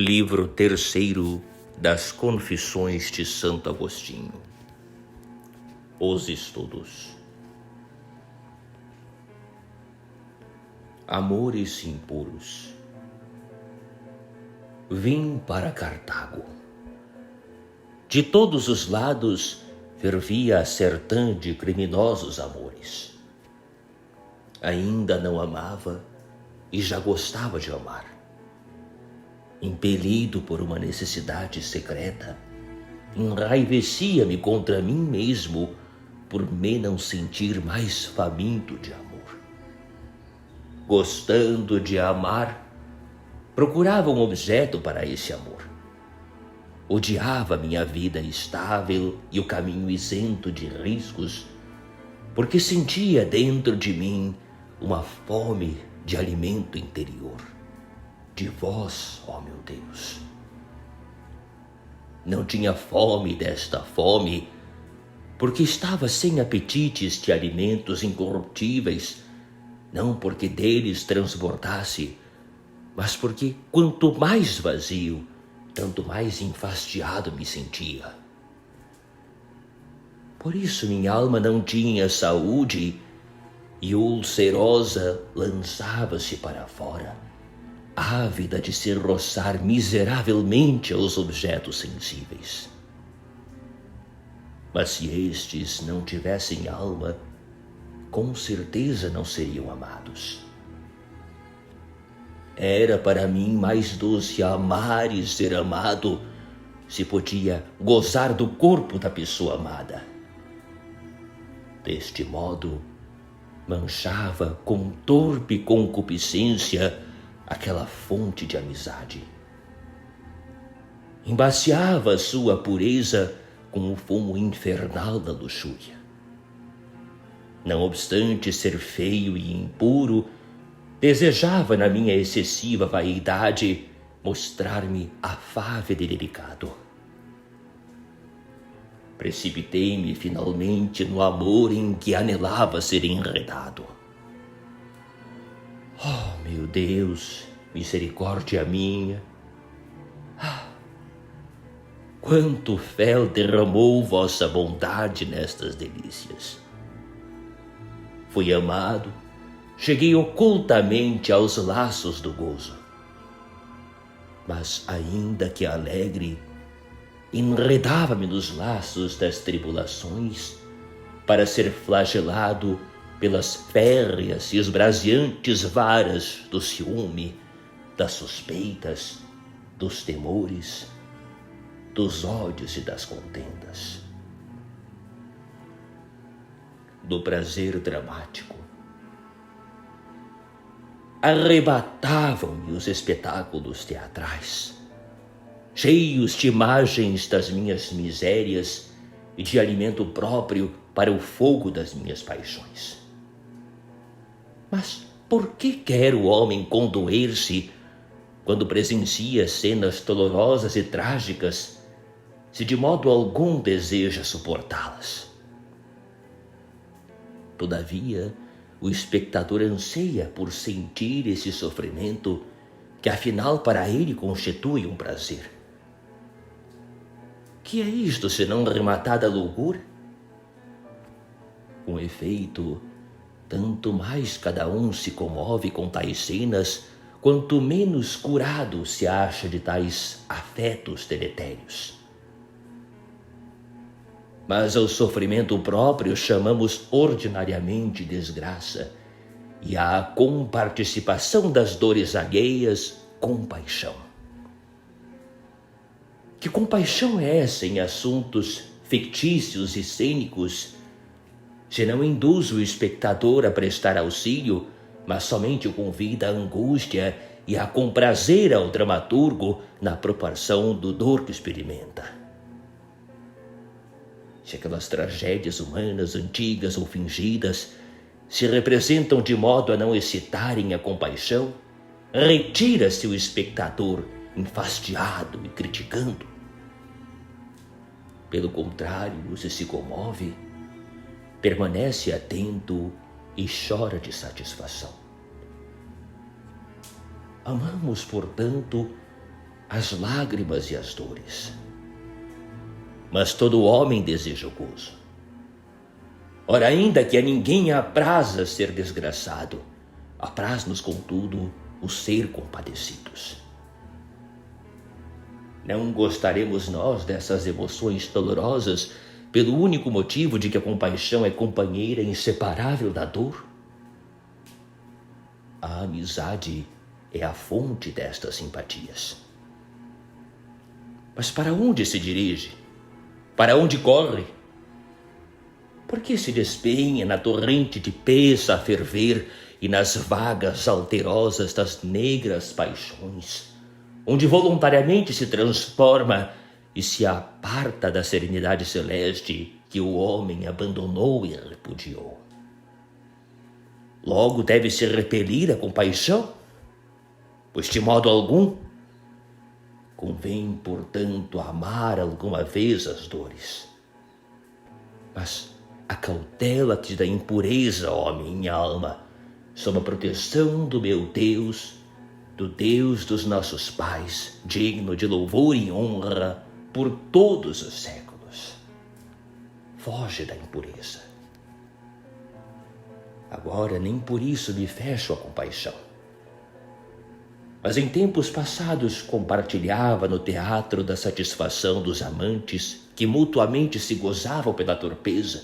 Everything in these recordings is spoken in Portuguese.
Livro terceiro das Confissões de Santo Agostinho. Os estudos. Amores impuros. Vim para Cartago. De todos os lados fervia a sertã de criminosos amores. Ainda não amava e já gostava de amar. Impelido por uma necessidade secreta, enraivecia-me contra mim mesmo por me não sentir mais faminto de amor. Gostando de amar, procurava um objeto para esse amor. Odiava minha vida estável e o caminho isento de riscos, porque sentia dentro de mim uma fome de alimento interior. De vós, ó meu Deus. Não tinha fome desta fome, porque estava sem apetites de alimentos incorruptíveis, não porque deles transbordasse, mas porque quanto mais vazio, tanto mais enfastiado me sentia. Por isso minha alma não tinha saúde e ulcerosa lançava-se para fora, ávida de se roçar miseravelmente aos objetos sensíveis. Mas se estes não tivessem alma, com certeza não seriam amados. Era para mim mais doce amar e ser amado, se podia gozar do corpo da pessoa amada. Deste modo, manchava com torpe concupiscência aquela fonte de amizade. Embaciava sua pureza com o fumo infernal da luxúria. Não obstante ser feio e impuro, desejava na minha excessiva vaidade mostrar-me afável e delicado. Precipitei-me finalmente no amor em que anelava ser enredado. Oh, meu Deus, misericórdia minha! Quanto fel derramou vossa bondade nestas delícias! Fui amado, cheguei ocultamente aos laços do gozo. Mas ainda que alegre, enredava-me nos laços das tribulações para ser flagelado pelas férreas e esbraseantes varas do ciúme, das suspeitas, dos temores, dos ódios e das contendas. Do prazer dramático, arrebatavam-me os espetáculos teatrais, cheios de imagens das minhas misérias e de alimento próprio para o fogo das minhas paixões. Mas por que quer o homem condoer-se quando presencia cenas dolorosas e trágicas, se de modo algum deseja suportá-las? Todavia, o espectador anseia por sentir esse sofrimento que afinal para ele constitui um prazer. Que é isto senão rematada loucura? Com efeito, tanto mais cada um se comove com tais cenas, quanto menos curado se acha de tais afetos deletérios. Mas ao sofrimento próprio chamamos ordinariamente desgraça, e à comparticipação das dores alheias, compaixão. Que compaixão é essa em assuntos fictícios e cênicos, se não induz o espectador a prestar auxílio, mas somente o convida à angústia e a comprazer ao dramaturgo na proporção do dor que experimenta? Se aquelas tragédias humanas antigas ou fingidas se representam de modo a não excitarem a compaixão, retira-se o espectador enfastiado e criticando. Pelo contrário, se comove, permanece atento e chora de satisfação. Amamos, portanto, as lágrimas e as dores. Mas todo homem deseja o gozo. Ora, ainda que a ninguém apraza ser desgraçado, apraz-nos, contudo, o ser compadecidos. Não gostaremos nós dessas emoções dolorosas pelo único motivo de que a compaixão é companheira inseparável da dor? A amizade é a fonte destas simpatias. Mas para onde se dirige? Para onde corre? Por que se despenha na torrente de peça a ferver e nas vagas alterosas das negras paixões, onde voluntariamente se transforma e se aparta da serenidade celeste que o homem abandonou e repudiou? Logo deve-se repelir a compaixão? Pois de modo algum. Convém, portanto, amar alguma vez as dores. Mas acautela-te da impureza, ó minha alma, sob a proteção do meu Deus, do Deus dos nossos pais, digno de louvor e honra por todos os séculos. Foge da impureza. Agora nem por isso me fecho à compaixão. Mas em tempos passados compartilhava no teatro da satisfação dos amantes que mutuamente se gozavam pela torpeza,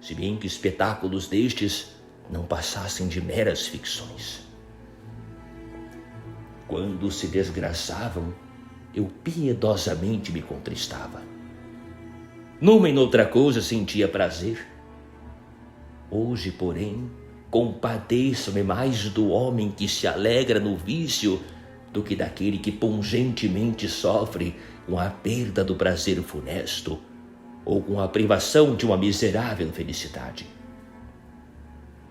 se bem que espetáculos destes não passassem de meras ficções. Quando se desgraçavam, eu piedosamente me contristava. Numa e noutra coisa sentia prazer. Hoje, porém, compadeço-me mais do homem que se alegra no vício do que daquele que pungentemente sofre com a perda do prazer funesto ou com a privação de uma miserável felicidade.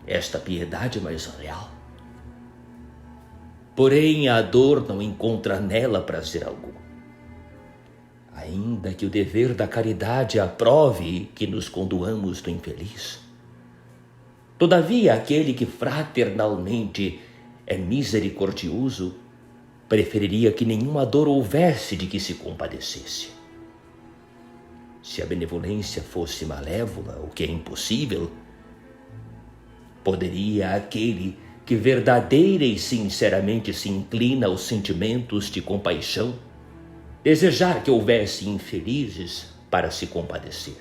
Esta piedade é mais real. Porém, a dor não encontra nela prazer algum. Ainda que o dever da caridade aprove que nos condoamos do infeliz, todavia, aquele que fraternalmente é misericordioso preferiria que nenhuma dor houvesse de que se compadecesse. Se a benevolência fosse malévola, o que é impossível, poderia aquele que verdadeira e sinceramente se inclina aos sentimentos de compaixão desejar que houvesse infelizes para se compadecer.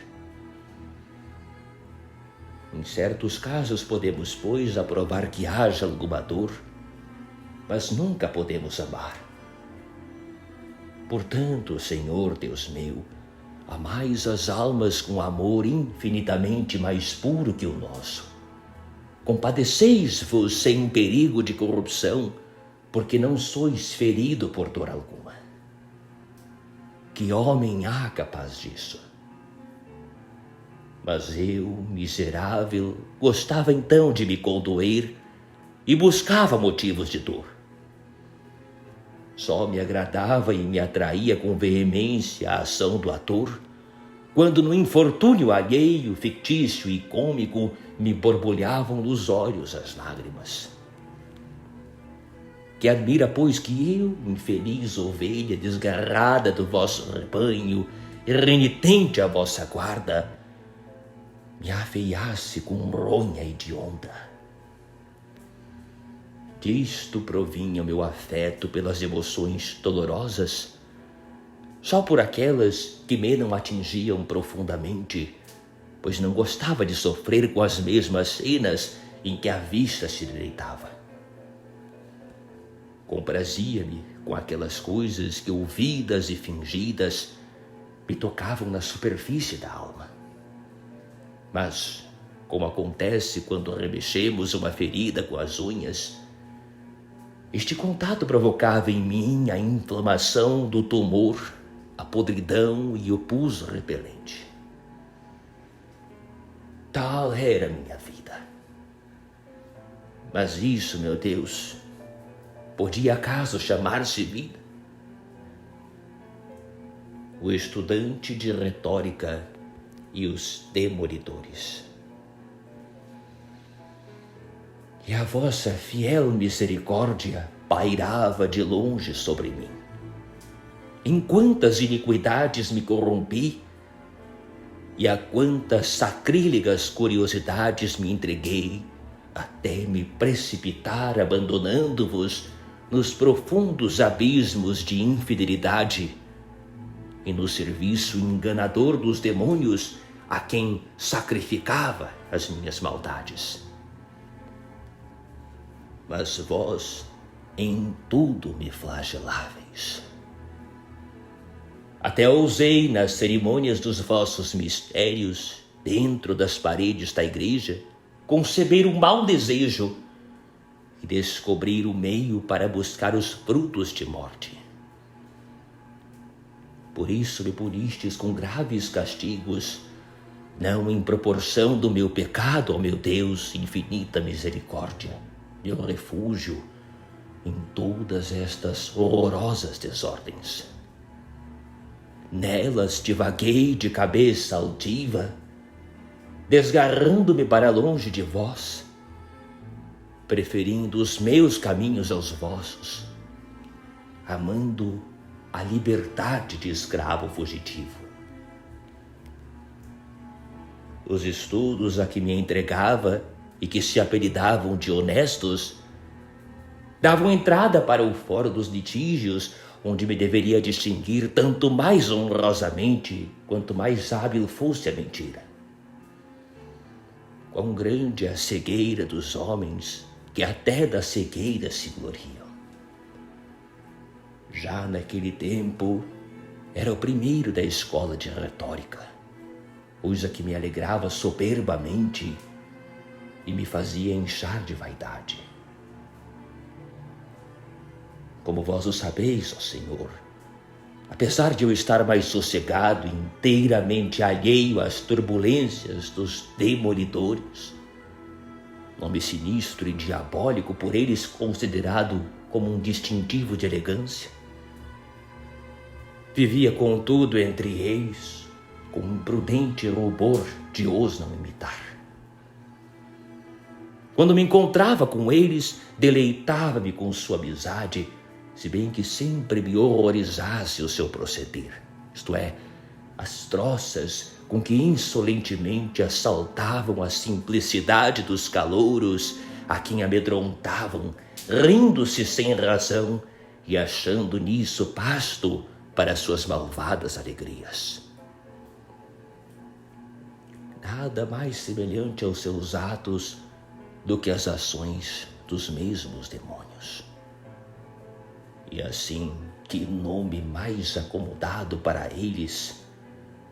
Em certos casos podemos, pois, aprovar que haja alguma dor, mas nunca podemos amar. Portanto, Senhor Deus meu, amais as almas com amor infinitamente mais puro que o nosso. Compadeceis-vos sem perigo de corrupção, porque não sois ferido por dor alguma. Que homem há capaz disso? Mas eu, miserável, gostava então de me condoer e buscava motivos de dor. Só me agradava e me atraía com veemência a ação do ator, quando no infortúnio alheio, fictício e cômico, me borbulhavam nos olhos as lágrimas. Que admira, pois, que eu, infeliz ovelha desgarrada do vosso rebanho e renitente à vossa guarda, me afeiasse com ronha hedionda. Disto provinha o meu afeto pelas emoções dolorosas, só por aquelas que me não atingiam profundamente, pois não gostava de sofrer com as mesmas cenas em que a vista se deleitava. Comprazia-me com aquelas coisas que, ouvidas e fingidas, me tocavam na superfície da alma. Mas, como acontece quando remexemos uma ferida com as unhas, este contato provocava em mim a inflamação do tumor, a podridão e o pus repelente. Tal era minha vida. Mas isso, meu Deus, podia acaso chamar-se vida? O estudante de retórica e os demolidores. E a vossa fiel misericórdia pairava de longe sobre mim. Em quantas iniquidades me corrompi e a quantas sacrílegas curiosidades me entreguei, até me precipitar abandonando-vos nos profundos abismos de infidelidade e no serviço enganador dos demônios a quem sacrificava as minhas maldades. Mas vós em tudo me flageláveis. Até ousei nas cerimônias dos vossos mistérios, dentro das paredes da igreja, conceber um mau desejo e descobrir o meio para buscar os frutos de morte. Por isso me punistes com graves castigos, não em proporção do meu pecado, ó meu Deus, infinita misericórdia, meu refúgio em todas estas horrorosas desordens. Nelas divaguei de cabeça altiva, desgarrando-me para longe de vós, preferindo os meus caminhos aos vossos, amando a liberdade de escravo fugitivo. Os estudos a que me entregava e que se apelidavam de honestos davam entrada para o fórum dos litígios, onde me deveria distinguir tanto mais honrosamente quanto mais hábil fosse a mentira. Quão grande é a cegueira dos homens, que até da cegueira se gloriam. Já naquele tempo, era o primeiro da escola de retórica, coisa que me alegrava soberbamente e me fazia inchar de vaidade. Como vós o sabeis, ó Senhor, apesar de eu estar mais sossegado, inteiramente alheio às turbulências dos demolidores, nome sinistro e diabólico por eles considerado como um distintivo de elegância, vivia contudo entre eles com um prudente rubor de os não imitar. Quando me encontrava com eles, deleitava-me com sua amizade, se bem que sempre me horrorizasse o seu proceder, isto é, as troças com que insolentemente assaltavam a simplicidade dos calouros, a quem amedrontavam, rindo-se sem razão e achando nisso pasto para suas malvadas alegrias. Nada mais semelhante aos seus atos do que as ações dos mesmos demônios. E assim, que nome mais acomodado para eles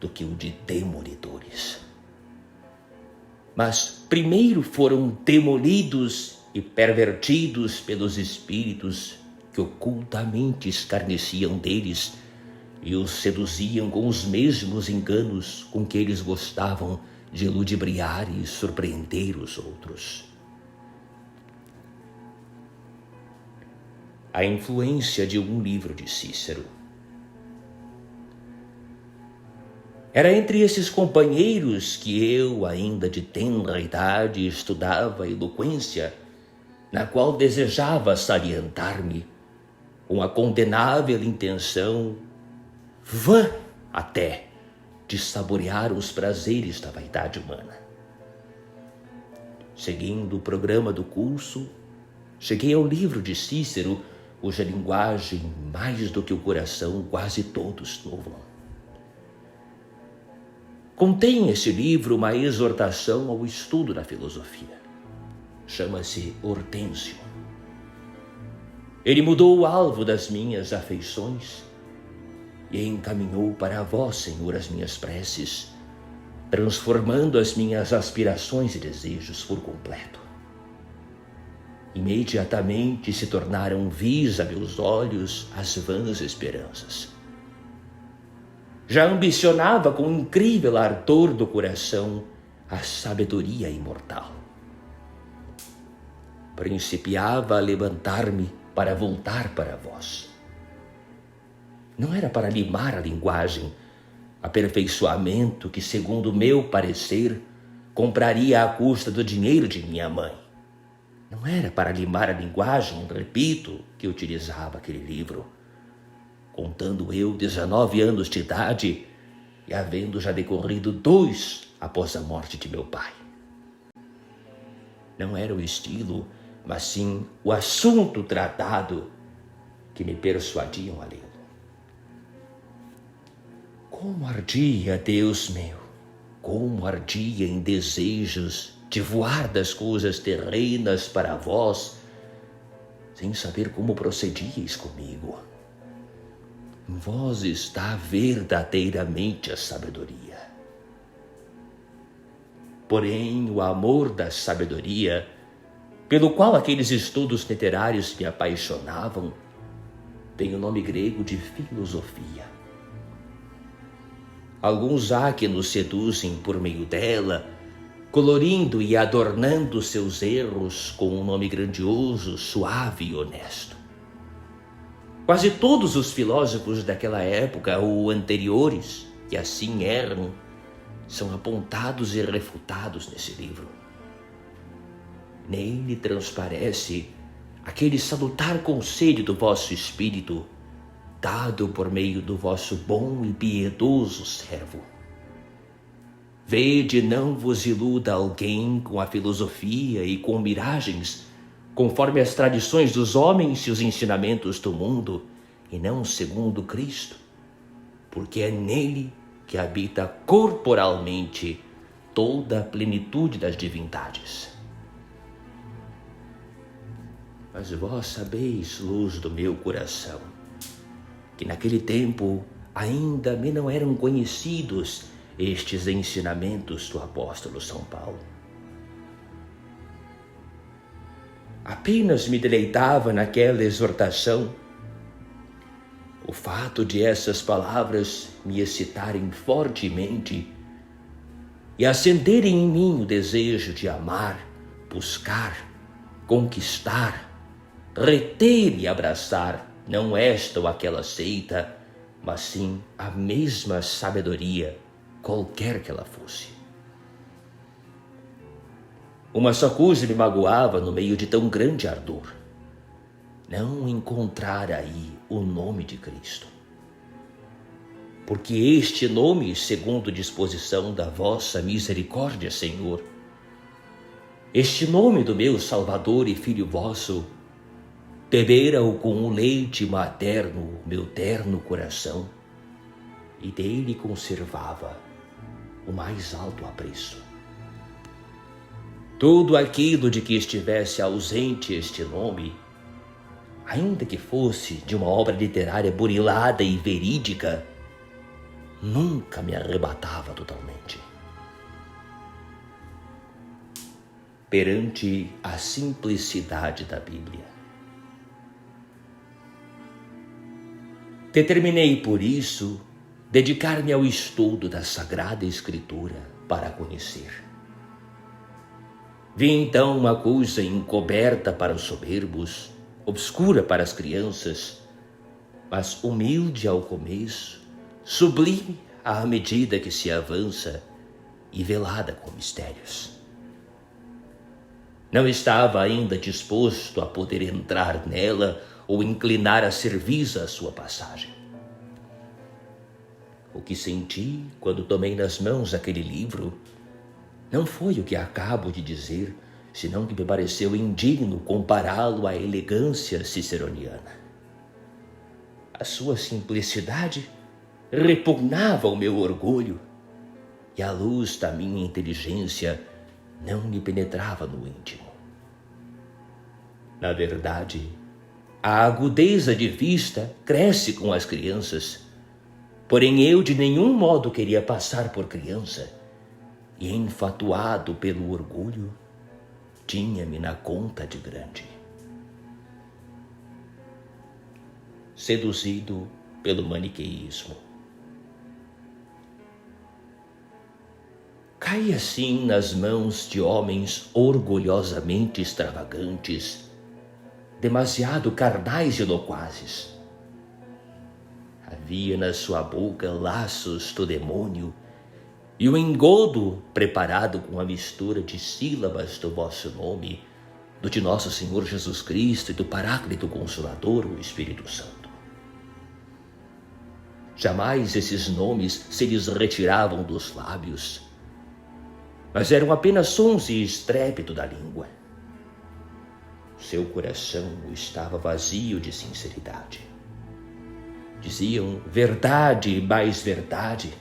do que o de demolidores. Mas primeiro foram demolidos e pervertidos pelos espíritos que ocultamente escarneciam deles e os seduziam com os mesmos enganos com que eles gostavam de ludibriar e surpreender os outros. A influência de um livro de Cícero. Era entre esses companheiros que eu, ainda de tenra idade, estudava a eloquência, na qual desejava salientar-me, com a condenável intenção, vã até, de saborear os prazeres da vaidade humana. Seguindo o programa do curso, cheguei ao livro de Cícero, cuja linguagem, mais do que o coração, quase todos louvam. Contém esse livro uma exortação ao estudo da filosofia. Chama-se Hortêncio. Ele mudou o alvo das minhas afeições e encaminhou para vós, Senhor, as minhas preces, transformando as minhas aspirações e desejos por completo. Imediatamente se tornaram vis a meus olhos as vãs esperanças. Já ambicionava com incrível ardor do coração a sabedoria imortal. Principiava a levantar-me para voltar para vós. Não era para limar a linguagem, aperfeiçoamento que, segundo meu parecer, compraria à custa do dinheiro de minha mãe. Não era para limar a linguagem, repito, que utilizava aquele livro, contando eu 19 anos de idade e havendo já decorrido 2 após a morte de meu pai. Não era o estilo, mas sim o assunto tratado que me persuadiam a lê-lo. Como ardia, Deus meu, como ardia em desejos de voar das coisas terrenas para vós, sem saber como procedíeis comigo. Em vós está verdadeiramente a sabedoria. Porém, o amor da sabedoria, pelo qual aqueles estudos literários me apaixonavam, tem o nome grego de filosofia. Alguns há que nos seduzem por meio dela, colorindo e adornando seus erros com um nome grandioso, suave e honesto. Quase todos os filósofos daquela época ou anteriores, que assim eram, são apontados e refutados nesse livro. Nele transparece aquele salutar conselho do vosso espírito, dado por meio do vosso bom e piedoso servo. Vede, não vos iluda alguém com a filosofia e com miragens, conforme as tradições dos homens e os ensinamentos do mundo, e não segundo Cristo, porque é nele que habita corporalmente toda a plenitude das divindades. Mas vós sabeis, luz do meu coração, que naquele tempo ainda me não eram conhecidos estes ensinamentos do apóstolo São Paulo. Apenas me deleitava naquela exortação o fato de essas palavras me excitarem fortemente e acenderem em mim o desejo de amar, buscar, conquistar, reter e abraçar não esta ou aquela seita, mas sim a mesma sabedoria, qualquer que ela fosse. Uma só coisa me magoava no meio de tão grande ardor: não encontrar aí o nome de Cristo. Porque este nome, segundo disposição da vossa misericórdia, Senhor, este nome do meu Salvador e Filho vosso, bebera-o com o leite materno meu terno coração, e dele conservava o mais alto apreço. Tudo aquilo de que estivesse ausente este nome, ainda que fosse de uma obra literária burilada e verídica, nunca me arrebatava totalmente. Perante a simplicidade da Bíblia, determinei, por isso, dedicar-me ao estudo da Sagrada Escritura para a conhecer. Vi então uma coisa encoberta para os soberbos, obscura para as crianças, mas humilde ao começo, sublime à medida que se avança e velada com mistérios. Não estava ainda disposto a poder entrar nela ou inclinar a serviço à sua passagem. O que senti quando tomei nas mãos aquele livro não foi o que acabo de dizer, senão que me pareceu indigno compará-lo à elegância ciceroniana. A sua simplicidade repugnava o meu orgulho, e a luz da minha inteligência não me penetrava no íntimo. Na verdade, a agudeza de vista cresce com as crianças, porém eu de nenhum modo queria passar por criança, e enfatuado pelo orgulho, tinha-me na conta de grande. Seduzido pelo maniqueísmo, caí assim nas mãos de homens orgulhosamente extravagantes, demasiado carnais e loquazes. Havia na sua boca laços do demônio e um engodo preparado com a mistura de sílabas do vosso nome, do de nosso Senhor Jesus Cristo e do Paráclito Consolador, o Espírito Santo. Jamais esses nomes se lhes retiravam dos lábios, mas eram apenas sons e estrépito da língua. Seu coração estava vazio de sinceridade. Diziam verdade e mais verdade.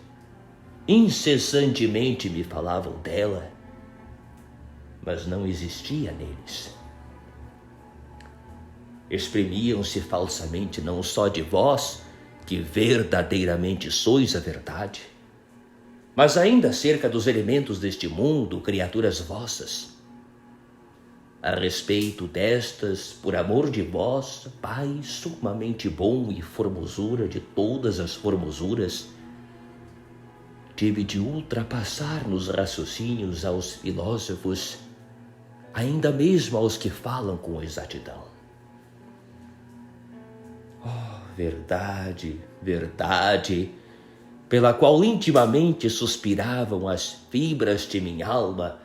Incessantemente me falavam dela, mas não existia neles. Exprimiam-se falsamente não só de vós, que verdadeiramente sois a verdade, mas ainda acerca dos elementos deste mundo, criaturas vossas. A respeito destas, por amor de vós, Pai sumamente bom e formosura de todas as formosuras, tive de ultrapassar nos raciocínios aos filósofos, ainda mesmo aos que falam com exatidão. Oh, verdade, verdade, pela qual intimamente suspiravam as fibras de minha alma,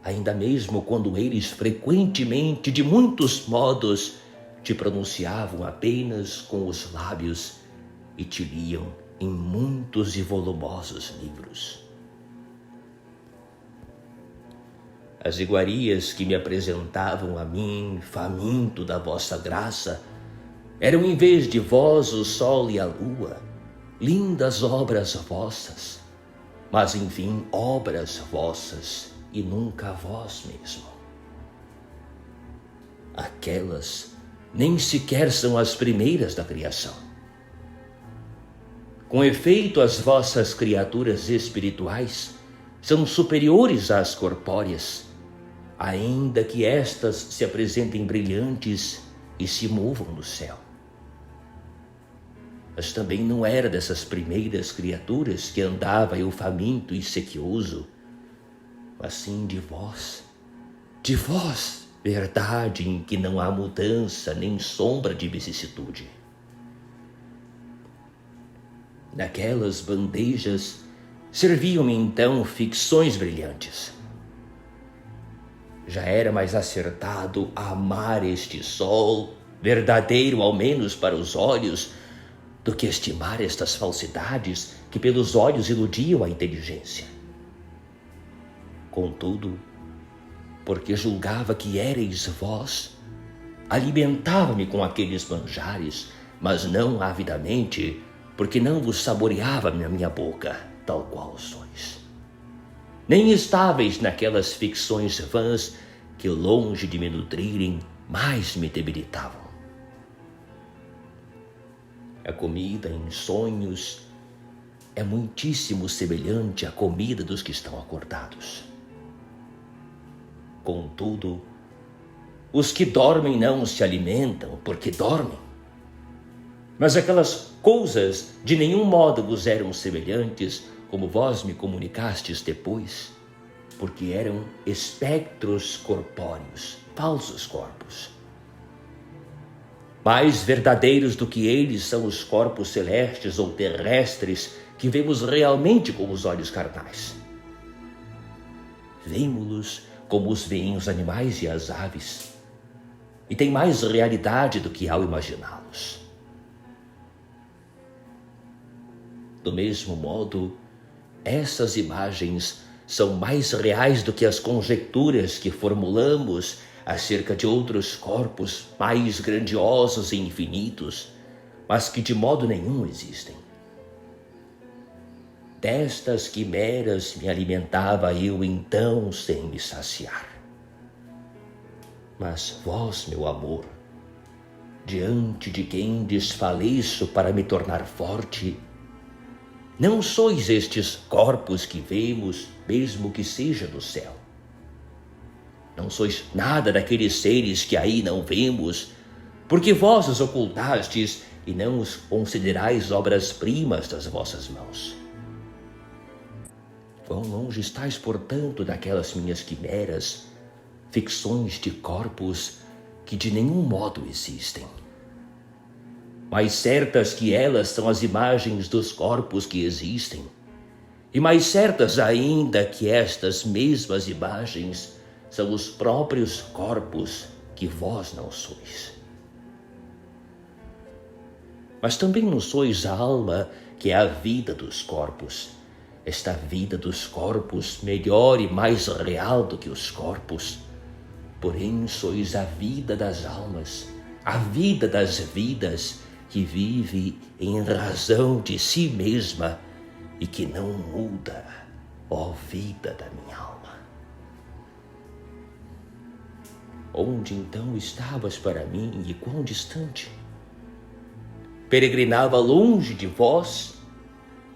ainda mesmo quando eles frequentemente, de muitos modos, te pronunciavam apenas com os lábios e te liam em muitos e volumosos livros. As iguarias que me apresentavam a mim, faminto da vossa graça, eram em vez de vós o sol e a lua, lindas obras vossas, mas enfim obras vossas e nunca vós mesmo. Aquelas nem sequer são as primeiras da criação. Com efeito, as vossas criaturas espirituais são superiores às corpóreas, ainda que estas se apresentem brilhantes e se movam no céu. Mas também não era dessas primeiras criaturas que andava eu faminto e sequioso, mas sim de vós, verdade em que não há mudança nem sombra de vicissitude. Naquelas bandejas serviam-me então ficções brilhantes. Já era mais acertado amar este sol, verdadeiro ao menos para os olhos, do que estimar estas falsidades que pelos olhos iludiam a inteligência. Contudo, porque julgava que éreis vós, alimentava-me com aqueles manjares, mas não avidamente, porque não vos saboreava na minha boca, tal qual sois. Nem estáveis naquelas ficções vãs que, longe de me nutrirem, mais me debilitavam. A comida em sonhos é muitíssimo semelhante à comida dos que estão acordados. Contudo, os que dormem não se alimentam porque dormem. Mas aquelas coisas de nenhum modo vos eram semelhantes, como vós me comunicastes depois, porque eram espectros corpóreos, falsos corpos. Mais verdadeiros do que eles são os corpos celestes ou terrestres que vemos realmente com os olhos carnais. Vemo-los como os veem os animais e as aves, e tem mais realidade do que ao imaginá-los. Do mesmo modo, essas imagens são mais reais do que as conjecturas que formulamos acerca de outros corpos mais grandiosos e infinitos, mas que de modo nenhum existem. Destas quimeras me alimentava eu então sem me saciar. Mas vós, meu amor, diante de quem desfaleço para me tornar forte, não sois estes corpos que vemos, mesmo que seja do céu. Não sois nada daqueles seres que aí não vemos, porque vós os ocultastes e não os considerais obras-primas das vossas mãos. Quão longe estáis, portanto, daquelas minhas quimeras, ficções de corpos que de nenhum modo existem. Mais certas que elas são as imagens dos corpos que existem, e mais certas ainda que estas mesmas imagens são os próprios corpos que vós não sois. mas também não sois a alma, que é a vida dos corpos. Esta vida dos corpos, melhor e mais real do que os corpos. Porém, sois a vida das almas, a vida das vidas, que vive em razão de si mesma e que não muda, ó vida da minha alma. Onde então estavas para mim e quão distante? Peregrinava longe de vós,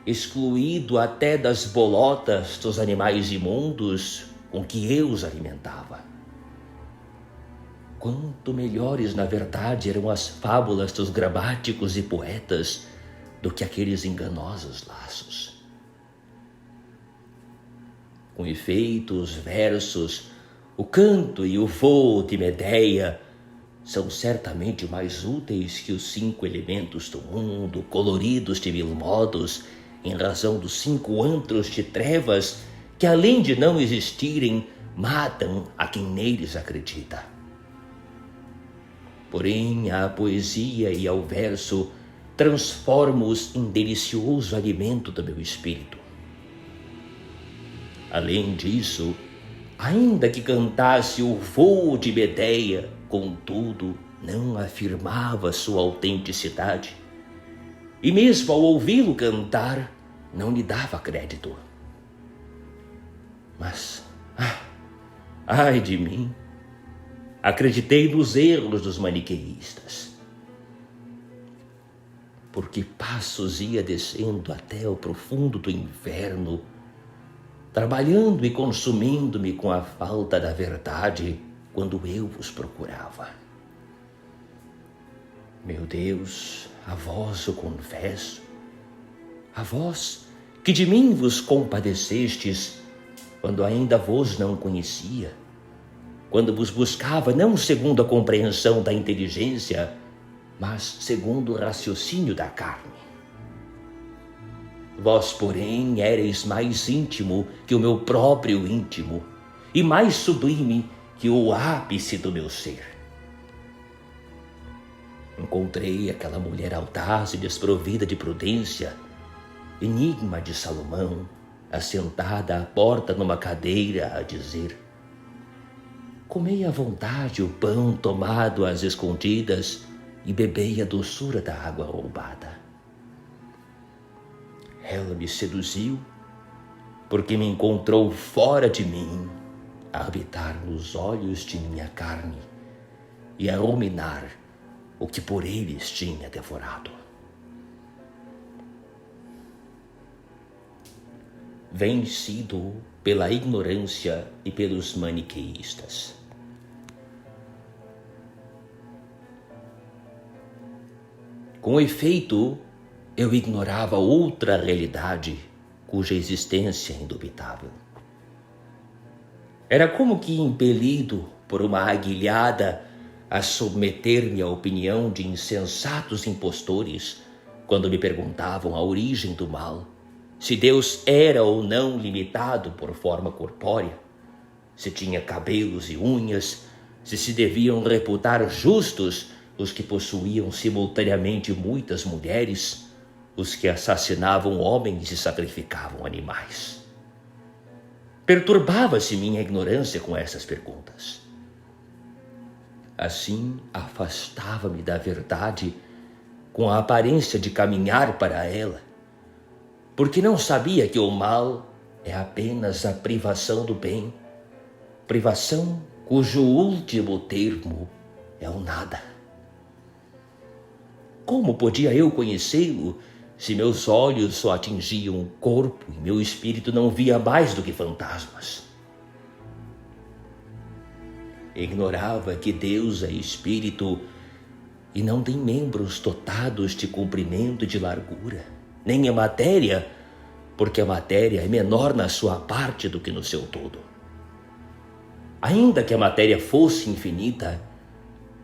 excluído até das bolotas dos animais imundos com que eu os alimentava. Quanto melhores, na verdade, eram as fábulas dos gramáticos e poetas do que aqueles enganosos laços. Com efeito, os versos, o canto e o vôo de Medeia são certamente mais úteis que os 5 elementos do mundo, coloridos de 1000 modos, em razão dos 5 antros de trevas que, além de não existirem, matam a quem neles acredita. Porém, à poesia e ao verso transformo-os em delicioso alimento do meu espírito. Além disso, ainda que cantasse o vôo de Medeia, contudo, não afirmava sua autenticidade. E mesmo ao ouvi-lo cantar, não lhe dava crédito. Mas, ai de mim, acreditei nos erros dos maniqueístas. Por que passos ia descendo até o profundo do inferno, trabalhando e consumindo-me com a falta da verdade quando eu vos procurava. Meu Deus, a vós o confesso, a vós que de mim vos compadecestes quando ainda vos não conhecia, quando vos buscava não segundo a compreensão da inteligência, mas segundo o raciocínio da carne. Vós, porém, éreis mais íntimo que o meu próprio íntimo, e mais sublime que o ápice do meu ser. Encontrei aquela mulher audaz e desprovida de prudência, enigma de Salomão, assentada à porta numa cadeira a dizer: comei à vontade o pão tomado às escondidas e bebei a doçura da água roubada. Ela me seduziu porque me encontrou fora de mim, a habitar nos olhos de minha carne e a ruminar o que por eles tinha devorado. Vencido pela ignorância e pelos maniqueístas. Com efeito, eu ignorava outra realidade cuja existência é indubitável. Era como que impelido por uma aguilhada a submeter-me à opinião de insensatos impostores quando me perguntavam a origem do mal, se Deus era ou não limitado por forma corpórea, se tinha cabelos e unhas, se deviam reputar justos os que possuíam simultaneamente muitas mulheres, os que assassinavam homens e sacrificavam animais. Perturbava-se minha ignorância com essas perguntas. Assim, afastava-me da verdade com a aparência de caminhar para ela, porque não sabia que o mal é apenas a privação do bem, privação cujo último termo é o nada. Como podia eu conhecê-lo se meus olhos só atingiam o corpo e meu espírito não via mais do que fantasmas? Ignorava que Deus é espírito e não tem membros dotados de comprimento e de largura, nem a matéria, porque a matéria é menor na sua parte do que no seu todo. Ainda que a matéria fosse infinita,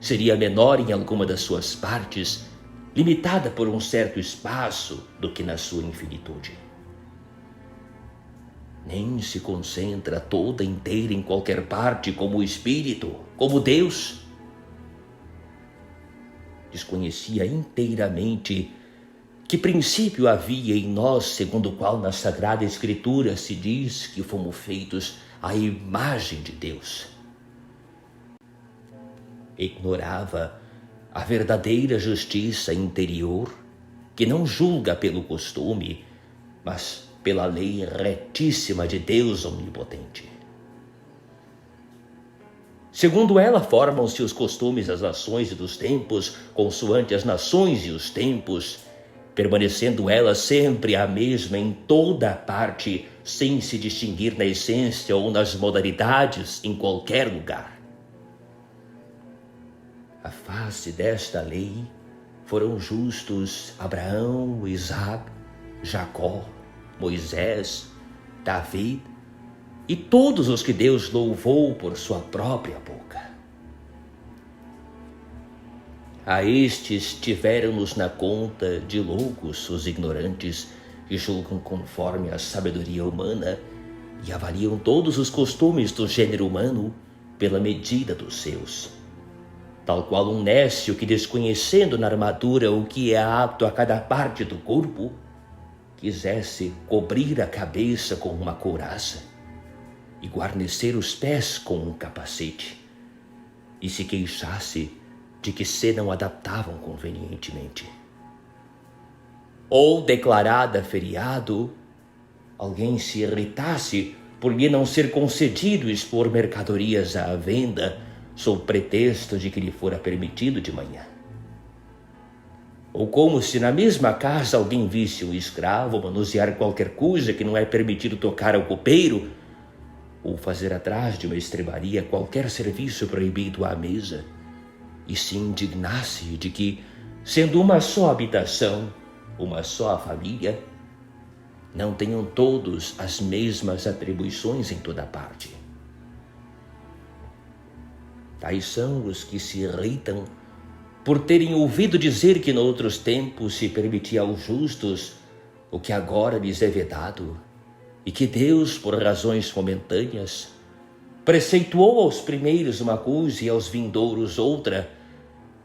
seria menor em alguma das suas partes, limitada por um certo espaço, do que na sua infinitude. Nem se concentra toda inteira em qualquer parte como o Espírito, como Deus. desconhecia inteiramente que princípio havia em nós, segundo o qual na Sagrada Escritura se diz que fomos feitos à imagem de Deus. Ignorava a verdadeira justiça interior, que não julga pelo costume, mas pela lei retíssima de Deus Onipotente. Segundo ela, formam-se os costumes das nações e dos tempos, consoante as nações e os tempos, permanecendo ela sempre a mesma em toda parte, sem se distinguir na essência ou nas modalidades em qualquer lugar. A face desta lei foram justos Abraão, Isaac, Jacó, Moisés, Davi e todos os que Deus louvou por sua própria boca. A estes tiveram-nos na conta de loucos os ignorantes que julgam conforme a sabedoria humana e avaliam todos os costumes do gênero humano pela medida dos seus. Tal qual um nécio que, desconhecendo na armadura o que é apto a cada parte do corpo, quisesse cobrir a cabeça com uma couraça e guarnecer os pés com um capacete, e se queixasse de que se não adaptavam convenientemente. Ou, declarada feriado, alguém se irritasse por lhe não ser concedido expor mercadorias à venda sob pretexto de que lhe fora permitido de manhã. Ou como se na mesma casa alguém visse um escravo manusear qualquer coisa que não é permitido tocar ao copeiro, ou fazer atrás de uma estrebaria qualquer serviço proibido à mesa, e se indignasse de que, sendo uma só habitação, uma só família, não tenham todos as mesmas atribuições em toda parte. Tais são os que se irritam por terem ouvido dizer que noutros tempos se permitia aos justos o que agora lhes é vedado, e que Deus, por razões momentâneas, preceituou aos primeiros uma coisa e aos vindouros outra,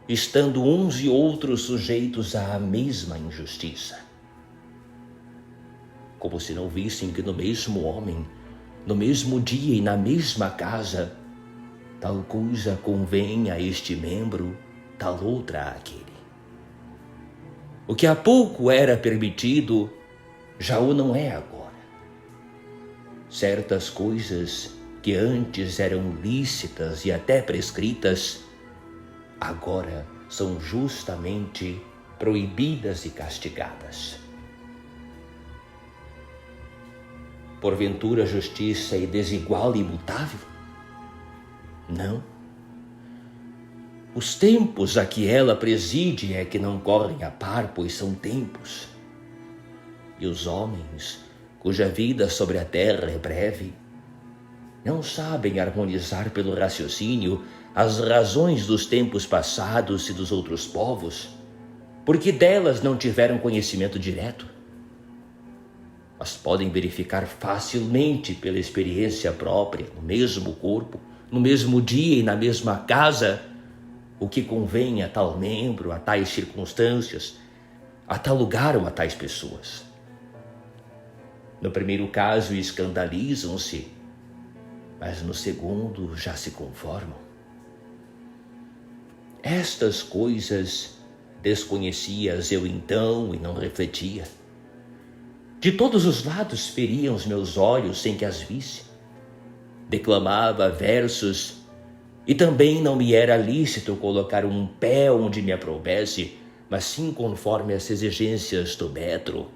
estando uns e outros sujeitos à mesma injustiça. Como se não vissem que no mesmo homem, no mesmo dia e na mesma casa, tal coisa convém a este membro, tal outra àquele. O que há pouco era permitido, já o não é agora. Certas coisas que antes eram lícitas e até prescritas, agora são justamente proibidas e castigadas. Porventura a justiça é desigual e imutável? Não. Os tempos a que ela preside é que não correm a par, pois são tempos. E os homens, cuja vida sobre a terra é breve, não sabem harmonizar pelo raciocínio as razões dos tempos passados e dos outros povos, porque delas não tiveram conhecimento direto. Mas podem verificar facilmente pela experiência própria, no mesmo corpo, no mesmo dia e na mesma casa, o que convém a tal membro, a tais circunstâncias, a tal lugar ou a tais pessoas. No primeiro caso escandalizam-se, mas no segundo já se conformam. Estas coisas desconhecias eu então e não refletia. De todos os lados feriam os meus olhos sem que as visse. Declamava versos e também não me era lícito colocar um pé onde me aprouvesse, mas sim conforme as exigências do metro.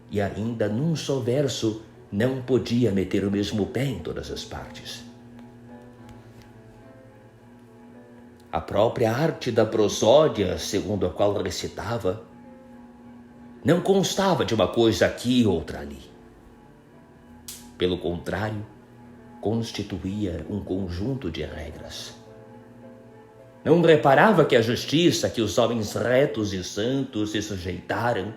E ainda num só verso não podia meter o mesmo pé em todas as partes. A própria arte da prosódia, segundo a qual recitava, não constava de uma coisa aqui e outra ali. Pelo contrário, constituía um conjunto de regras. Não reparava que a justiça que os homens retos e santos se sujeitaram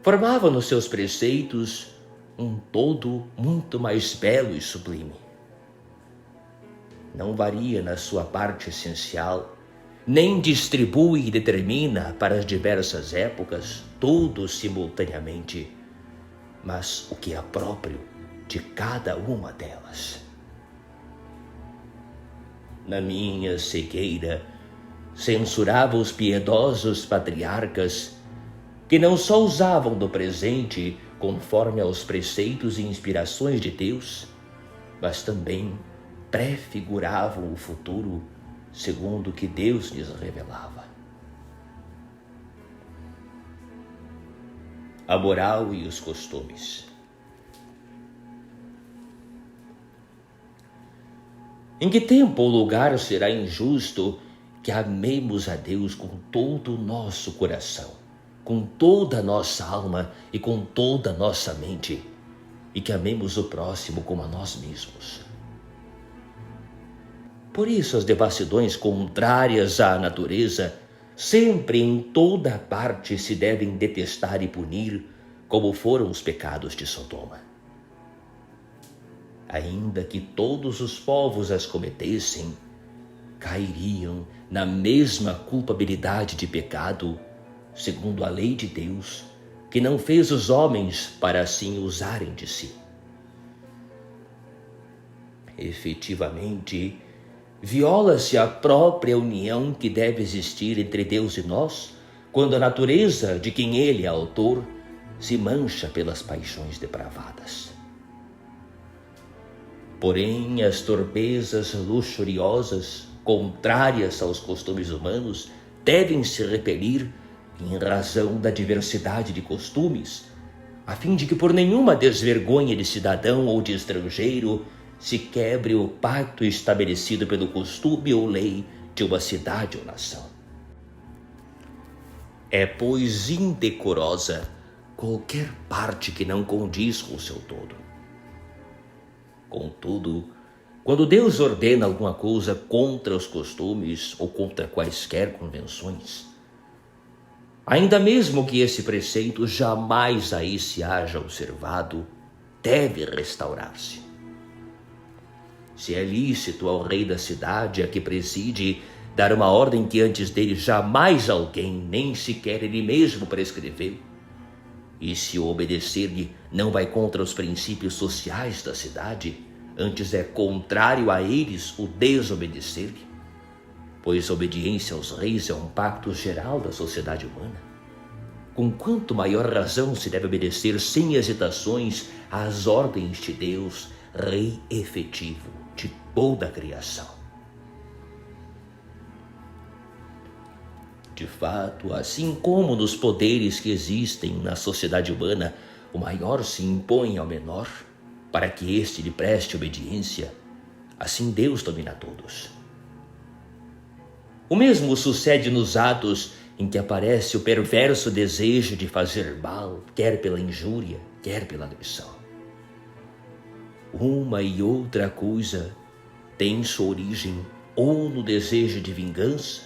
formava nos seus preceitos um todo muito mais belo e sublime. Não varia na sua parte essencial, nem distribui e determina para as diversas épocas, tudo simultaneamente, mas o que é próprio de cada uma delas. Na minha cegueira, censurava os piedosos patriarcas que não só usavam do presente conforme aos preceitos e inspirações de Deus, mas também prefiguravam o futuro segundo o que Deus lhes revelava. A moral e os costumes. Em que tempo ou lugar será injusto que amemos a Deus com todo o nosso coração, com toda a nossa alma e com toda a nossa mente, e que amemos o próximo como a nós mesmos? Por isso as devassidões contrárias à natureza sempre em toda parte se devem detestar e punir, como foram os pecados de Sodoma. Ainda que todos os povos as cometessem, cairiam na mesma culpabilidade de pecado, segundo a lei de Deus, que não fez os homens para assim usarem de si. Efetivamente, viola-se a própria união que deve existir entre Deus e nós, quando a natureza de quem Ele é autor se mancha pelas paixões depravadas. Porém, as torpezas luxuriosas, contrárias aos costumes humanos, devem se repelir em razão da diversidade de costumes, a fim de que por nenhuma desvergonha de cidadão ou de estrangeiro se quebre o pacto estabelecido pelo costume ou lei de uma cidade ou nação. É, pois, indecorosa qualquer parte que não condiz com o seu todo. Contudo, quando Deus ordena alguma coisa contra os costumes ou contra quaisquer convenções, ainda mesmo que esse preceito jamais aí se haja observado, deve restaurar-se. Se é lícito ao rei da cidade a que preside dar uma ordem que antes dele jamais alguém, nem sequer ele mesmo, prescreveu, e se o obedecer-lhe não vai contra os princípios sociais da cidade, antes é contrário a eles o desobedecer-lhe, pois a obediência aos reis é um pacto geral da sociedade humana, com quanto maior razão se deve obedecer sem hesitações às ordens de Deus, Rei efetivo de toda a criação. De fato, assim como nos poderes que existem na sociedade humana, o maior se impõe ao menor, para que este lhe preste obediência, assim Deus domina todos. O mesmo sucede nos atos em que aparece o perverso desejo de fazer mal, quer pela injúria, quer pela agressão. Uma e outra coisa tem sua origem ou no desejo de vingança,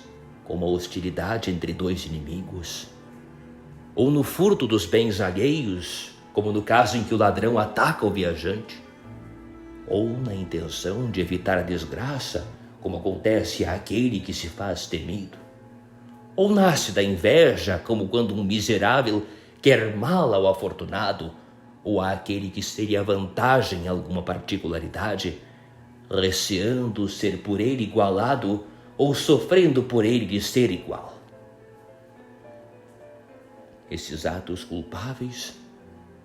como a hostilidade entre dois inimigos, ou no furto dos bens alheios, como no caso em que o ladrão ataca o viajante, ou na intenção de evitar a desgraça, como acontece àquele que se faz temido, ou nasce da inveja, como quando um miserável quer mal ao afortunado, ou àquele que seria vantagem em alguma particularidade, receando ser por ele igualado ou sofrendo por ele de ser igual. Esses atos culpáveis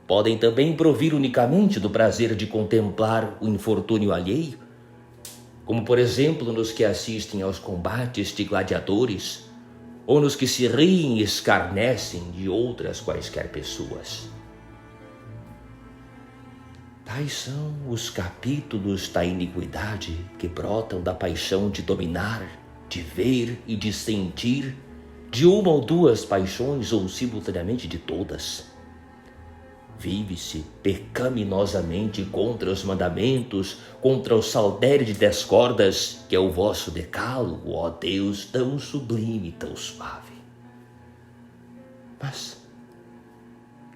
podem também provir unicamente do prazer de contemplar o infortúnio alheio, como por exemplo nos que assistem aos combates de gladiadores ou nos que se riem e escarnecem de outras quaisquer pessoas. Tais são os capítulos da iniquidade que brotam da paixão de dominar, de ver e de sentir, de uma ou duas paixões ou simultaneamente de todas. Vive-se pecaminosamente contra os mandamentos, contra o saltério de 10 cordas, que é o vosso decálogo, ó Deus, tão sublime e tão suave. Mas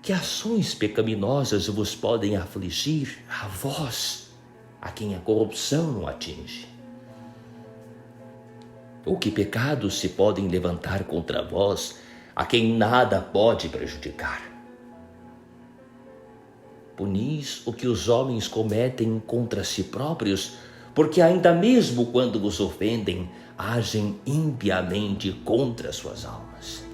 que ações pecaminosas vos podem afligir a vós, a quem a corrupção não atinge? Ou que pecados se podem levantar contra vós, a quem nada pode prejudicar? Punis o que os homens cometem contra si próprios, porque ainda mesmo quando vos ofendem, agem impiamente contra suas almas.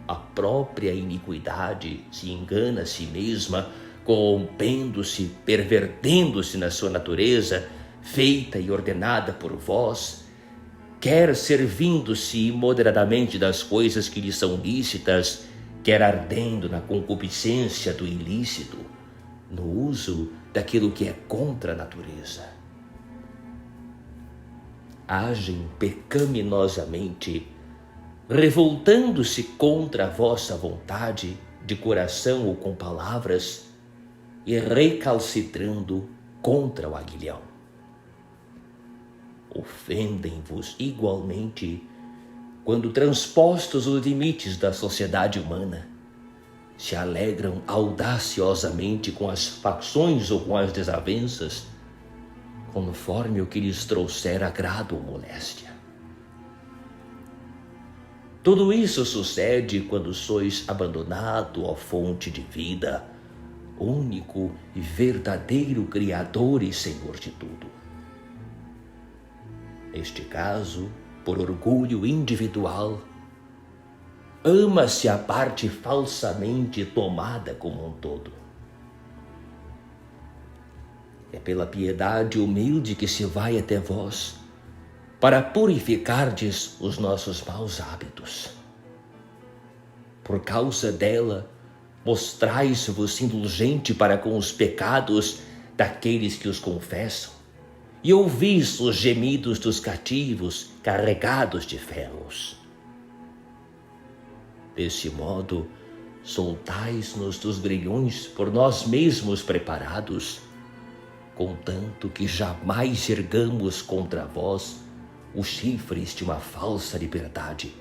A própria iniquidade se engana a si mesma, corrompendo-se, pervertendo-se na sua natureza, feita e ordenada por vós, quer servindo-se imoderadamente das coisas que lhe são lícitas, quer ardendo na concupiscência do ilícito, no uso daquilo que é contra a natureza. Agem pecaminosamente, revoltando-se contra a vossa vontade, de coração ou com palavras, e recalcitrando contra o aguilhão. Ofendem-vos igualmente quando, transpostos os limites da sociedade humana, se alegram audaciosamente com as facções ou com as desavenças, conforme o que lhes trouxer agrado ou moléstia. Tudo isso sucede quando sois abandonado à fonte de vida, único e verdadeiro Criador e Senhor de tudo. Neste caso, por orgulho individual, ama-se a parte falsamente tomada como um todo. É pela piedade humilde que se vai até vós, para purificardes os nossos maus hábitos. Por causa dela, mostrais-vos indulgente para com os pecados daqueles que os confessam, e ouvis os gemidos dos cativos carregados de ferros. Desse modo, soltais-nos dos grilhões por nós mesmos preparados, contanto que jamais ergamos contra vós os chifres de uma falsa liberdade,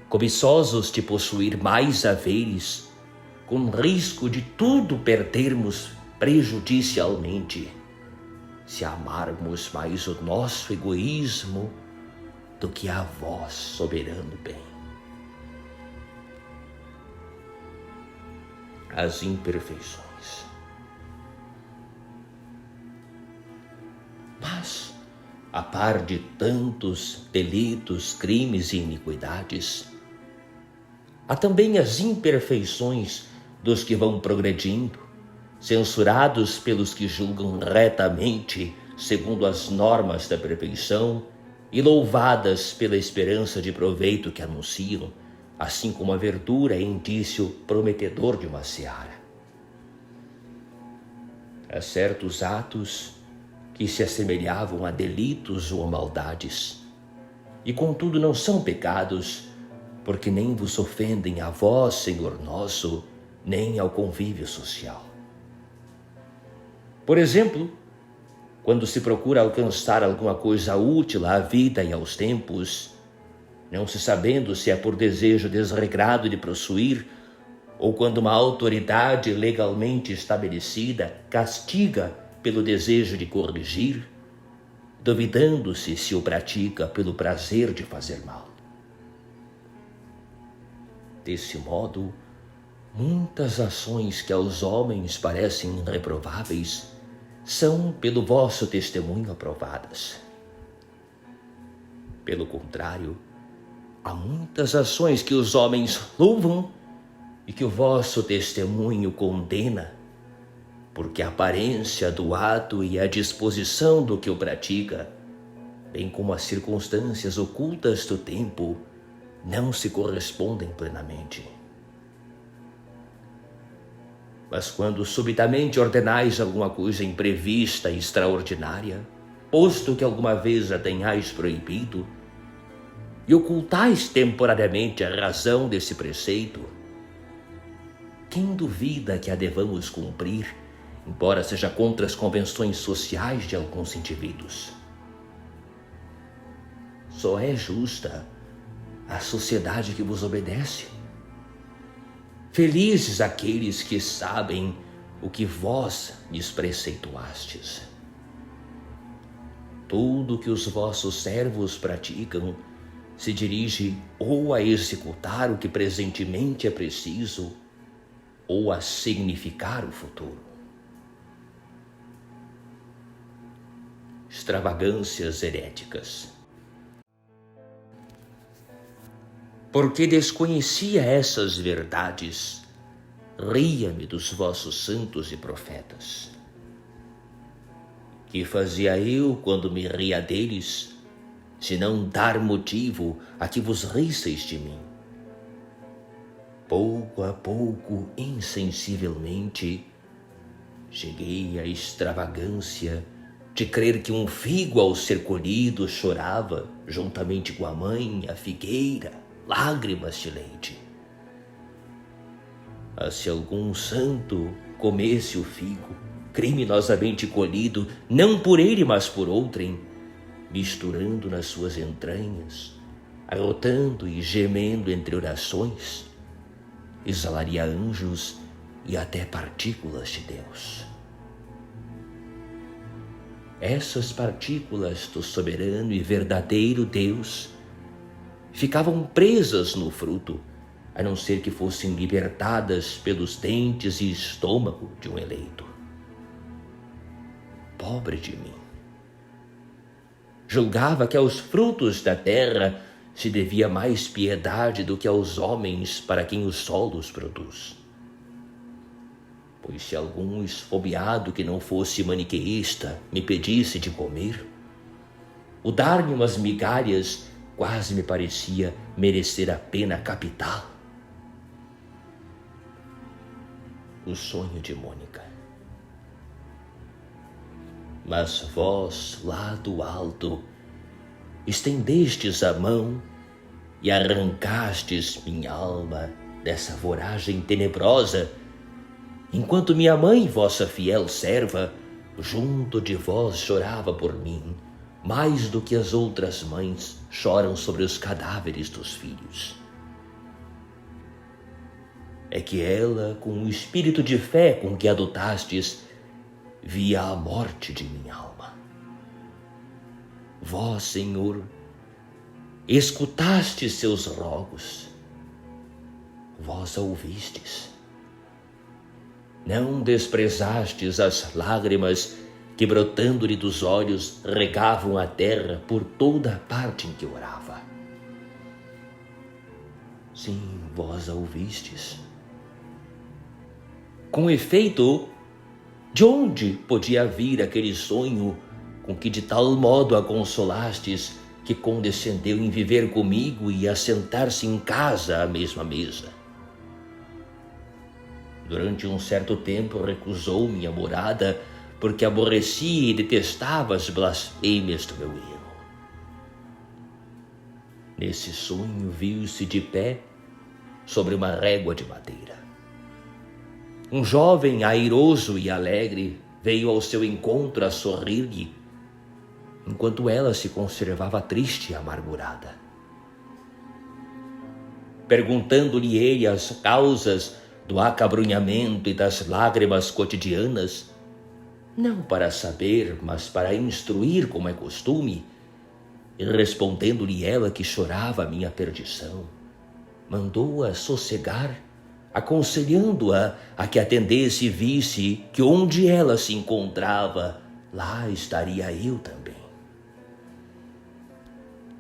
cobiçosos de possuir mais haveres, com risco de tudo perdermos prejudicialmente, se amarmos mais o nosso egoísmo do que a vós, soberano bem. As imperfeições. Mas, a par de tantos delitos, crimes e iniquidades, há também as imperfeições dos que vão progredindo, censurados pelos que julgam retamente segundo as normas da perfeição e louvadas pela esperança de proveito que anunciam, assim como a verdura é indício prometedor de uma seara. Há certos atos que se assemelhavam a delitos ou a maldades, e contudo não são pecados, porque nem vos ofendem a vós, Senhor nosso, nem ao convívio social. Por exemplo, quando se procura alcançar alguma coisa útil à vida e aos tempos, não se sabendo se é por desejo desregrado de possuir, ou quando uma autoridade legalmente estabelecida castiga pelo desejo de corrigir, duvidando-se se o pratica pelo prazer de fazer mal. Desse modo, muitas ações que aos homens parecem reprováveis são, pelo vosso testemunho, aprovadas. Pelo contrário, há muitas ações que os homens louvam e que o vosso testemunho condena, porque a aparência do ato e a disposição do que o pratica, bem como as circunstâncias ocultas do tempo, não se correspondem plenamente. Mas quando subitamente ordenais alguma coisa imprevista e extraordinária, posto que alguma vez a tenhais proibido, e ocultais temporariamente a razão desse preceito, quem duvida que a devamos cumprir, embora seja contra as convenções sociais de alguns indivíduos? Só é justa a sociedade que vos obedece. Felizes aqueles que sabem o que vós lhes preceituastes. Tudo que os vossos servos praticam se dirige ou a executar o que presentemente é preciso, ou a significar o futuro. Extravagâncias heréticas. Porque desconhecia essas verdades, ria-me dos vossos santos e profetas. Que fazia eu quando me ria deles, se não dar motivo a que vos risseis de mim? Pouco a pouco, insensivelmente, cheguei à extravagância de crer que um figo ao ser colhido chorava, juntamente com a mãe, a figueira, lágrimas de leite. Mas se algum santo comesse o figo, criminosamente colhido, não por ele, mas por outrem, misturando nas suas entranhas, arrotando e gemendo entre orações, exalaria anjos e até partículas de Deus. Essas partículas do soberano e verdadeiro Deus ficavam presas no fruto, a não ser que fossem libertadas pelos dentes e estômago de um eleito. Pobre de mim! Julgava que aos frutos da terra se devia mais piedade do que aos homens para quem os solos produz. Pois se algum esfomeado que não fosse maniqueísta me pedisse de comer, o dar-me umas migalhas quase me parecia merecer a pena capital. O sonho de Mônica. Mas vós, lá do alto, estendestes a mão e arrancastes minha alma dessa voragem tenebrosa, enquanto minha mãe, vossa fiel serva, junto de vós chorava por mim, mais do que as outras mães choram sobre os cadáveres dos filhos. É que ela, com o espírito de fé com que adotastes, via a morte de minha alma. Vós, Senhor, escutastes seus rogos, vós a ouvistes. Não desprezastes as lágrimas que, brotando-lhe dos olhos, regavam a terra por toda a parte em que orava. Sim, vós a ouvistes. Com efeito, de onde podia vir aquele sonho com que de tal modo a consolastes que condescendeu em viver comigo e assentar-se em casa à mesma mesa? Durante um certo tempo recusou minha morada, porque aborrecia e detestava as blasfêmias do meu hino. Nesse sonho viu-se de pé sobre uma régua de madeira. Um jovem airoso e alegre veio ao seu encontro a sorrir-lhe, enquanto ela se conservava triste e amargurada. Perguntando-lhe ele as causas do acabrunhamento e das lágrimas cotidianas, não para saber, mas para instruir como é costume, e respondendo-lhe ela que chorava a minha perdição, mandou-a sossegar, aconselhando-a a que atendesse e visse que onde ela se encontrava, lá estaria eu também.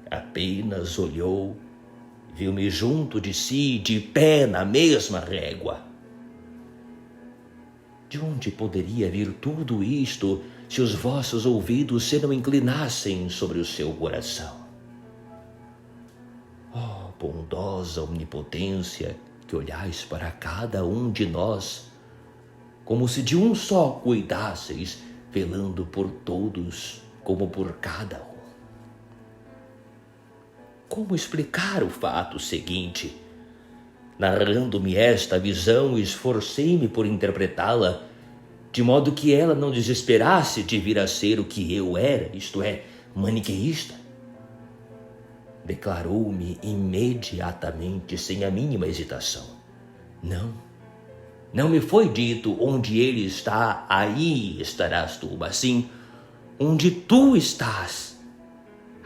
Apenas olhou, viu-me junto de si, de pé na mesma régua. De onde poderia vir tudo isto se os vossos ouvidos se não inclinassem sobre o seu coração? Oh, bondosa onipotência, que olhais para cada um de nós, como se de um só cuidasseis, velando por todos, como por cada um. Como explicar o fato seguinte? Narrando-me esta visão, esforcei-me por interpretá-la, de modo que ela não desesperasse de vir a ser o que eu era, isto é, maniqueísta. Declarou-me imediatamente, sem a mínima hesitação: não me foi dito onde ele está, aí estarás tu, mas sim, onde tu estás,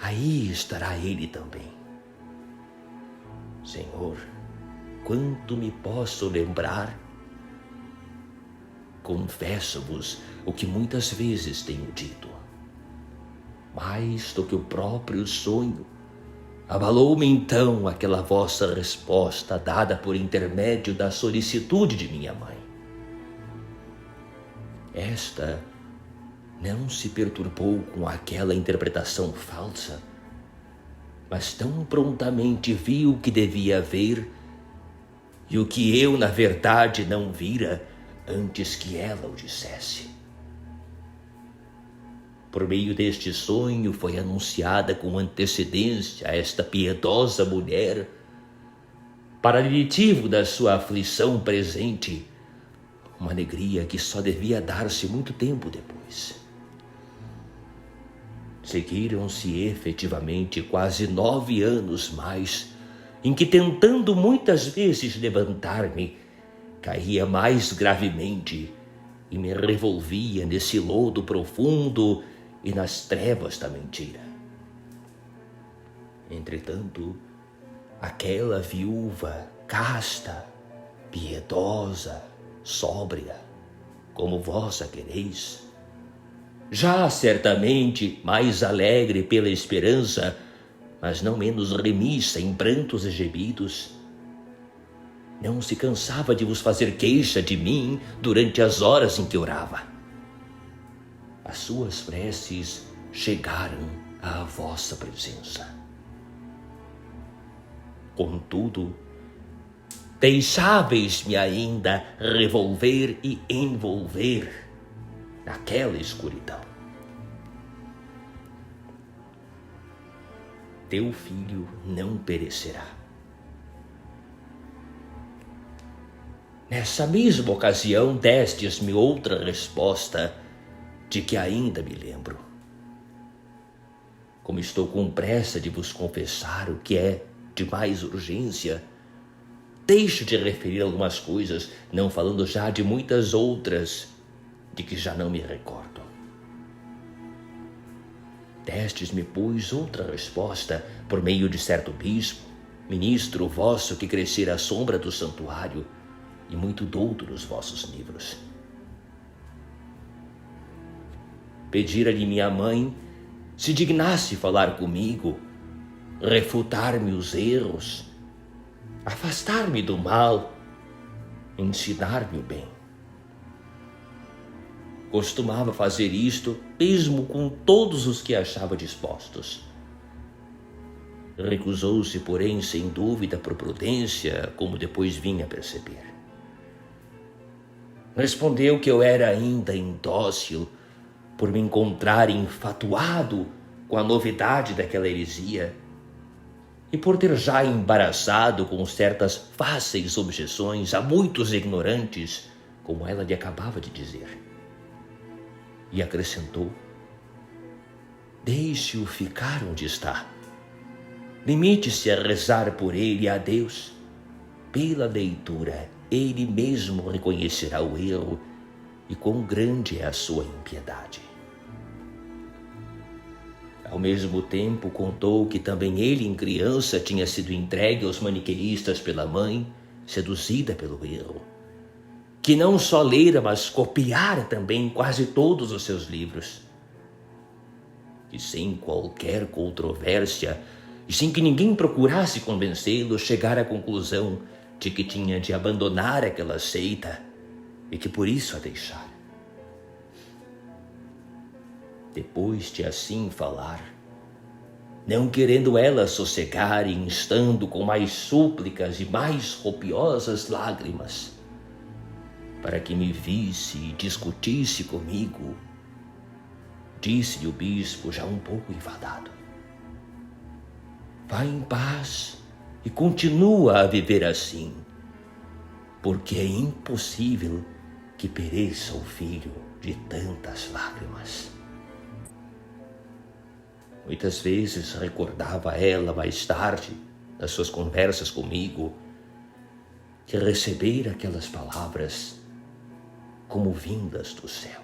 aí estará ele também. Senhor, quanto me posso lembrar, confesso-vos o que muitas vezes tenho dito. Mais do que o próprio sonho, abalou-me então aquela vossa resposta dada por intermédio da solicitude de minha mãe. Esta não se perturbou com aquela interpretação falsa, mas tão prontamente viu o que devia ver e o que eu, na verdade, não vira antes que ela o dissesse. Por meio deste sonho foi anunciada com antecedência a esta piedosa mulher, paralitivo da sua aflição presente, uma alegria que só devia dar-se muito tempo depois. Seguiram-se efetivamente quase 9 anos mais, em que, tentando muitas vezes levantar-me, caía mais gravemente e me revolvia nesse lodo profundo e nas trevas da mentira. Entretanto, aquela viúva casta, piedosa, sóbria, como vós a quereis, já certamente mais alegre pela esperança, mas não menos remissa em prantos e gemidos, não se cansava de vos fazer queixa de mim durante as horas em que orava. As suas preces chegaram à vossa presença. Contudo, deixáveis-me ainda revolver e envolver naquela escuridão. Teu filho não perecerá. Nessa mesma ocasião destes-me outra resposta de que ainda me lembro. Como estou com pressa de vos confessar o que é de mais urgência, deixo de referir algumas coisas, não falando já de muitas outras de que já não me recordo. Destes-me, pois, outra resposta por meio de certo bispo, ministro vosso que crescera à sombra do santuário e muito douto nos vossos livros. Pedira-lhe minha mãe se dignasse falar comigo, refutar-me os erros, afastar-me do mal, ensinar-me o bem. Costumava fazer isto mesmo com todos os que achava dispostos. Recusou-se, porém, sem dúvida, por prudência, como depois vinha a perceber. Respondeu que eu era ainda indócil por me encontrar enfatuado com a novidade daquela heresia e por ter já embaraçado com certas fáceis objeções a muitos ignorantes, como ela lhe acabava de dizer. E acrescentou: deixe-o ficar onde está. Limite-se a rezar por ele a Deus. Pela leitura, ele mesmo reconhecerá o erro e quão grande é a sua impiedade. Ao mesmo tempo, contou que também ele, em criança, tinha sido entregue aos maniqueístas pela mãe, seduzida pelo erro, que não só lera, mas copiara também quase todos os seus livros. E sem qualquer controvérsia, e sem que ninguém procurasse convencê-lo, chegara à conclusão de que tinha de abandonar aquela seita e que por isso a deixara. Depois de assim falar, não querendo ela sossegar e instando com mais súplicas e mais copiosas lágrimas, para que me visse e discutisse comigo, disse-lhe o bispo já um pouco enfadado: vá em paz e continua a viver assim, porque é impossível que pereça o filho de tantas lágrimas. Muitas vezes recordava ela mais tarde, nas suas conversas comigo, que recebera aquelas palavras como vindas do céu.